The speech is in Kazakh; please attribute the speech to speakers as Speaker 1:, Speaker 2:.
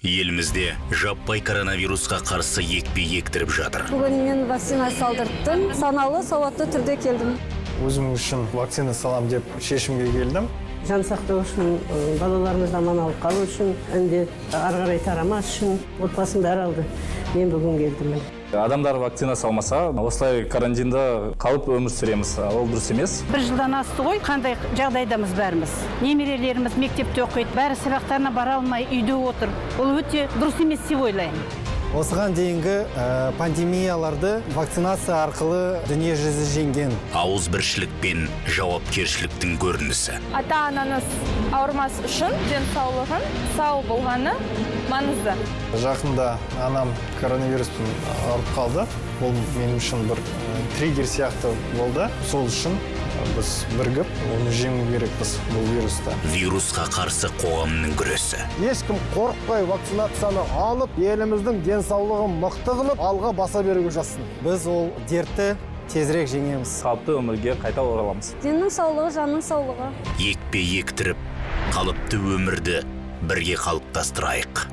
Speaker 1: Елімізде жаппай коронавирусқа қарсы екпе ектіріп жатыр.
Speaker 2: Бүгін мен вакцина салдырттым. Саналы, сауатты түрде келдім.
Speaker 3: Өзім үшін вакцина салам деп шешімге келдім.
Speaker 4: Жан сақтау үшін, балаларымызды аман алып қалу үшін, індет ары қарай тарамас үшін отбасым бәрі алды. Мен бүгін келдім.
Speaker 5: Адамдар вакцина салмаса, осылай карантинда қалып өмір сүреміз. Ол дұрыс емес.
Speaker 6: Бір жылдан асты ғой, қандай жағдайдамыз бәріміз. Немерелеріміз мектепте оқиды, бәрі сабақтарына бара алмай үйде отыр. Ол өте дұрыс емес деп ойлаймын.
Speaker 7: Осыған дейінгі пандемияларды вакцинация арқылы дүние жүзі жеңген.
Speaker 1: Ауызбіршілік пен жауапкершіліктің көрінісі.
Speaker 8: Ата-анаңыз ауырмас үшін денсаулығын сау болғаны маңызды.
Speaker 3: Жақында анам коронавируспен ауырып қалды. Бұл менің үшін бір триггер сияқты болды. Сол үшін біз бірігіп, оны жеңу керекпіз бұл вирусты.
Speaker 1: Вирусқа қарсы қоғамның күресі.
Speaker 9: Ешкім қорықпай вакцинацияны алып, еліміздің денсаулығын мықты қылып, алға баса беруге жазсын.
Speaker 7: Біз ол дертті тезірек жеңеміз.
Speaker 5: Қалыпты өмірге қайта ораламыз.
Speaker 2: Деннің саулығы, жанның саулығы.
Speaker 1: Екпе ектіріп, қалыпты өмірді бірге қалыптастырайық.